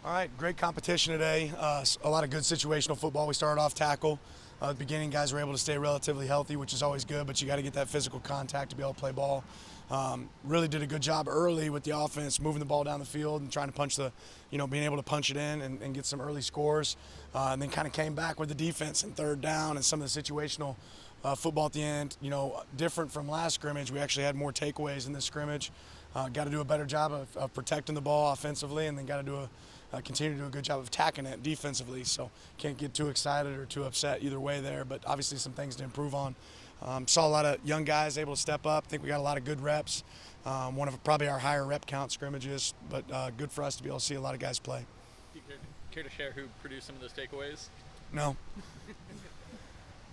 All right, great competition today. A lot of good situational football. We started off tackle. At the beginning, guys were able to stay relatively healthy, which is always good, but you got to get that physical contact to be able to play ball. Really did a good job early with the offense, moving the ball down the field and trying to punch being able to punch it in and get some early scores. And then kind of came back with the defense and third down and some of the situational football at the end. Different from last scrimmage, we actually had more takeaways in this scrimmage. Got to do a better job of protecting the ball offensively, and then got to continue to do a good job of attacking it defensively. So can't get too excited or too upset either way there, but obviously some things to improve on. Saw a lot of young guys able to step up. I think we got a lot of good reps. One of probably our higher rep count scrimmages, but good for us to be able to see a lot of guys play. Do you care to share who produced some of those takeaways? No.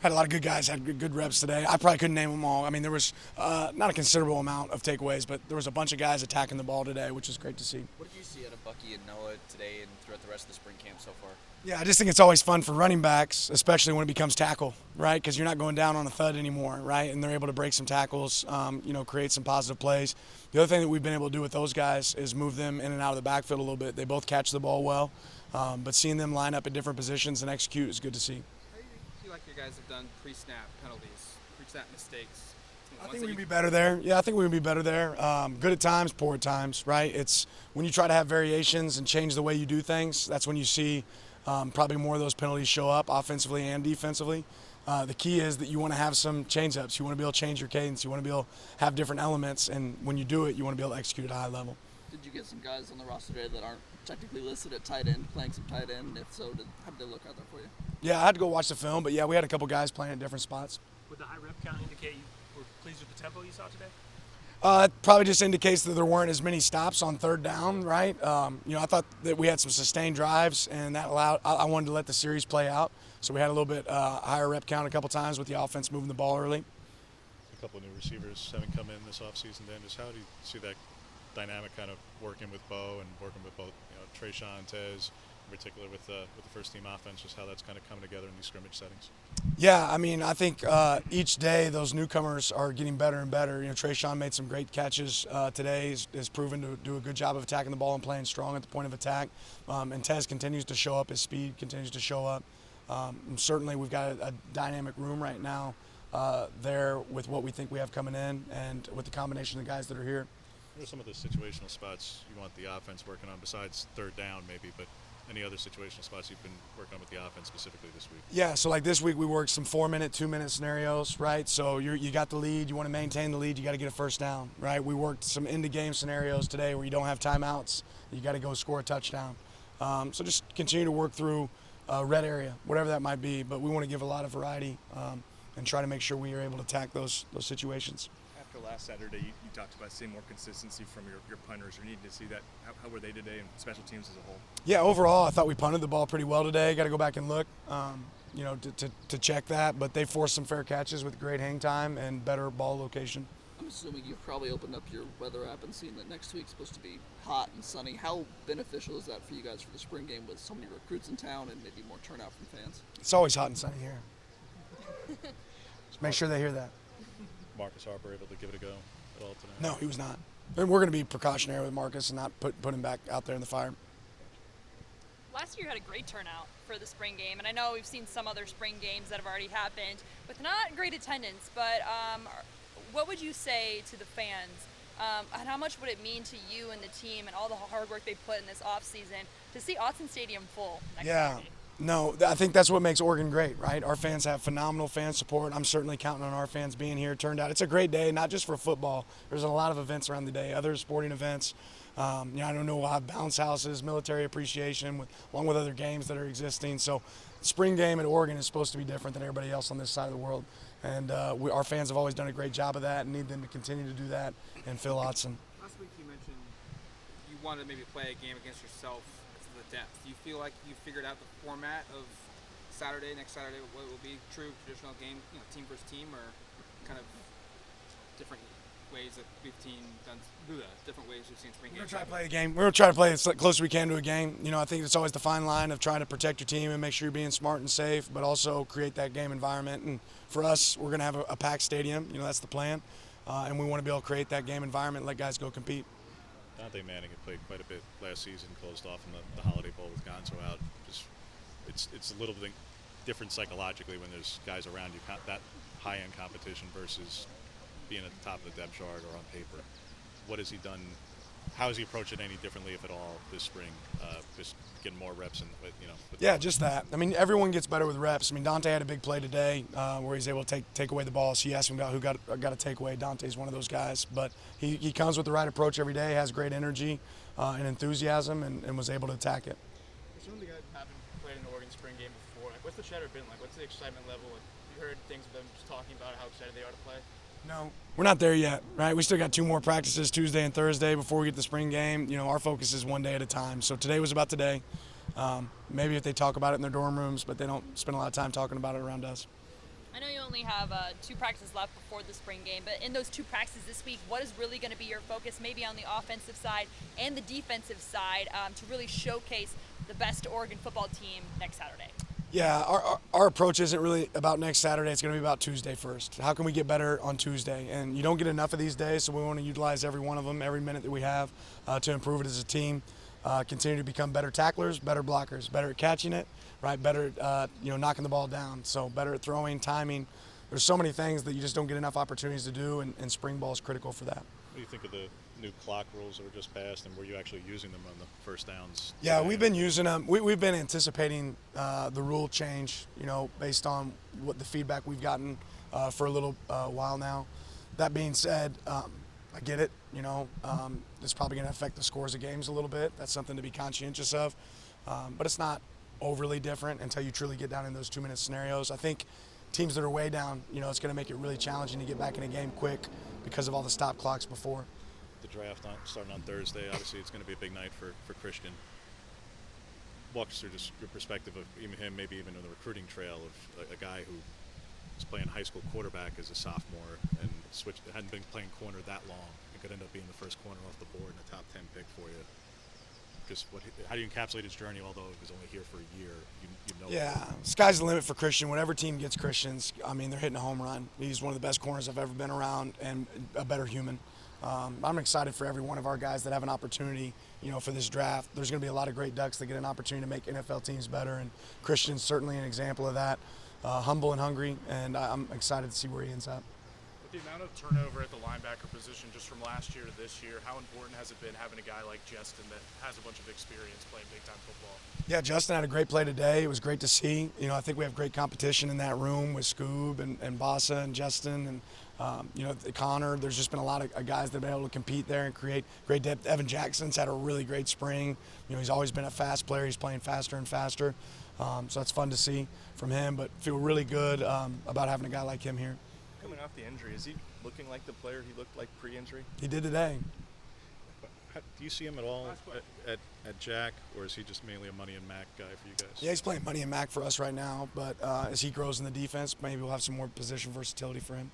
Had a lot of good guys, had good reps today. I probably couldn't name them all. I mean, there was not a considerable amount of takeaways, but there was a bunch of guys attacking the ball today, which is great to see. What did you see out of Bucky and Noah today and throughout the rest of the spring camp so far? Yeah, I just think it's always fun for running backs, especially when it becomes tackle, right? Because you're not going down on a thud anymore, right? And they're able to break some tackles, create some positive plays. The other thing that we've been able to do with those guys is move them in and out of the backfield a little bit. They both catch the ball well, but seeing them line up in different positions and execute is good to see. Like your guys have done pre-snap penalties, pre-snap mistakes. I think we can be better there. Yeah, I think we can be better there. Good at times, poor at times, right? It's when you try to have variations and change the way you do things, that's when you see probably more of those penalties show up offensively and defensively. The key is that you want to have some change-ups. You want to be able to change your cadence. You want to be able to have different elements, and when you do it, you want to be able to execute at a high level. Did you get some guys on the roster today that aren't technically listed at tight end, playing some tight end? If so, how did they look out there for you? Yeah, I had to go watch the film, but yeah, we had a couple guys playing at different spots. Would the high rep count indicate you were pleased with the tempo you saw today? It probably just indicates that there weren't as many stops on third down, right? I thought that we had some sustained drives, and that allowed. I wanted to let the series play out, so we had a little bit higher rep count a couple times with the offense moving the ball early. A couple of new receivers having come in this offseason, Dan. Just how do you see that dynamic kind of working with Bo and working with both, Trayshawn and Tez, in particular with the first team offense, just how that's kind of coming together in these scrimmage settings? Yeah, I mean, I think each day those newcomers are getting better and better. Trayshawn made some great catches today. He's proven to do a good job of attacking the ball and playing strong at the point of attack. And Tez continues to show up. His speed continues to show up. Certainly we've got a dynamic room right now there with what we think we have coming in and with the combination of the guys that are here. What are some of the situational spots you want the offense working on besides third down maybe, but any other situational spots you've been working on with the offense specifically this week? Yeah, so like this week we worked some 4-minute, 2-minute scenarios, right? So you got the lead, you want to maintain the lead, you got to get a first down, right? We worked some end-of-game scenarios today where you don't have timeouts, you got to go score a touchdown. So just continue to work through red area, whatever that might be, but we want to give a lot of variety and try to make sure we are able to attack those situations. After last Saturday, you talked about seeing more consistency from your punters. You're needing to see that. How were they today and special teams as a whole? Yeah, overall, I thought we punted the ball pretty well today. Got to go back and look, to check that. But they forced some fair catches with great hang time and better ball location. I'm assuming you've probably opened up your weather app and seen that next week's supposed to be hot and sunny. How beneficial is that for you guys for the spring game with so many recruits in town and maybe more turnout from fans? It's always hot and sunny here. Just make sure they hear that. Marcus Harper able to give it a go at all tonight? No, he was not. And we're going to be precautionary with Marcus and not put him back out there in the fire. Last year had a great turnout for the spring game, and I know we've seen some other spring games that have already happened with not great attendance, but what would you say to the fans, and how much would it mean to you and the team and all the hard work they put in this offseason to see Autzen Stadium full next Saturday? No, I think that's what makes Oregon great, right? Our fans have phenomenal fan support. I'm certainly counting on our fans being here. Turned out it's a great day, not just for football. There's a lot of events around the day, other sporting events. I don't know, we'll have bounce houses, military appreciation, along with other games that are existing. So spring game at Oregon is supposed to be different than everybody else on this side of the world. And our fans have always done a great job of that and need them to continue to do that and Phil Autzen. Last week you mentioned you wanted to maybe play a game against yourself because of the depth. Do you feel like you figured out the format of next Saturday, what will be true traditional game, team versus team, or kind of different ways that we've seen done, different ways we've seen spring games? We're going to try to play a game. We're going to try to play as close as we can to a game. I think it's always the fine line of trying to protect your team and make sure you're being smart and safe, but also create that game environment. And for us, we're going to have a packed stadium. That's the plan. And we want to be able to create that game environment and let guys go compete. Dante Manning had played quite a bit last season, closed off in the Holiday Bowl Gonzo out. Just it's a little bit different psychologically when there's guys around you, that high-end competition versus being at the top of the depth chart or on paper. What has he done? How has he approached it any differently, if at all, this spring? Just getting more reps and Yeah, just that. I mean, everyone gets better with reps. I mean, Dante had a big play today where he's able to take away the ball. So you asked him about who got a takeaway. Dante's one of those guys. But he comes with the right approach every day, has great energy and enthusiasm, and was able to attack it. Some of the guys haven't played in the Oregon spring game before. Like, what's the chatter been like? What's the excitement level? Like, you heard things of them just talking about how excited they are to play? No, we're not there yet, right? We still got 2 more practices, Tuesday and Thursday, before we get the spring game. Our focus is one day at a time. So today was about today. Maybe if they talk about it in their dorm rooms, but they don't spend a lot of time talking about it around us. I know you only have 2 practices left before the spring game, but in those 2 practices this week, what is really going to be your focus, maybe on the offensive side and the defensive side, to really showcase the best Oregon football team next Saturday? Yeah, our approach isn't really about next Saturday. It's going to be about Tuesday first. How can we get better on Tuesday? And you don't get enough of these days, so we want to utilize every one of them, every minute that we have to improve it as a team. Continue to become better tacklers, better blockers, better at catching it, right? Better at knocking the ball down. So better at throwing, timing. There's so many things that you just don't get enough opportunities to do, and spring ball is critical for that. What do you think of the new clock rules that were just passed, and were you actually using them on the first downs? Yeah, we've been using them. We've been anticipating the rule change, based on what the feedback we've gotten for a little while now. That being said, I get it. It's probably going to affect the scores of games a little bit. That's something to be conscientious of. But it's not overly different until you truly get down in those 2-minute scenarios. I think teams that are way down, it's going to make it really challenging to get back in a game quick because of all the stop clocks before. The draft starting on Thursday, obviously it's going to be a big night for Christian. Walk us through just your perspective of even him, maybe even on the recruiting trail of a guy who was playing high school quarterback as a sophomore and hadn't been playing corner that long and could end up being the first corner off the board and a top 10 pick for you. Just how do you encapsulate his journey, although he was only here for a year? Yeah, sky's the limit for Christian. Whatever team gets Christian's, they're hitting a home run. He's one of the best corners I've ever been around and a better human. I'm excited for every one of our guys that have an opportunity, for this draft. There's going to be a lot of great Ducks that get an opportunity to make NFL teams better, and Christian's certainly an example of that. Humble and hungry, and I'm excited to see where he ends up. With the amount of turnover at the linebacker position just from last year to this year, how important has it been having a guy like Justin that has a bunch of experience playing big-time football? Yeah, Justin had a great play today. It was great to see. I think we have great competition in that room with Scoob and Bossa and Justin and Connor. There's just been a lot of guys that have been able to compete there and create great depth. Evan Jackson's had a really great spring. He's always been a fast player. He's playing faster and faster. So that's fun to see from him, but feel really good about having a guy like him here. Coming off the injury, is he looking like the player he looked like pre-injury? He did today. Do you see him at all at Jack, or is he just mainly a Money and Mac guy for you guys? Yeah, he's playing Money and Mac for us right now, but as he grows in the defense, maybe we'll have some more position versatility for him.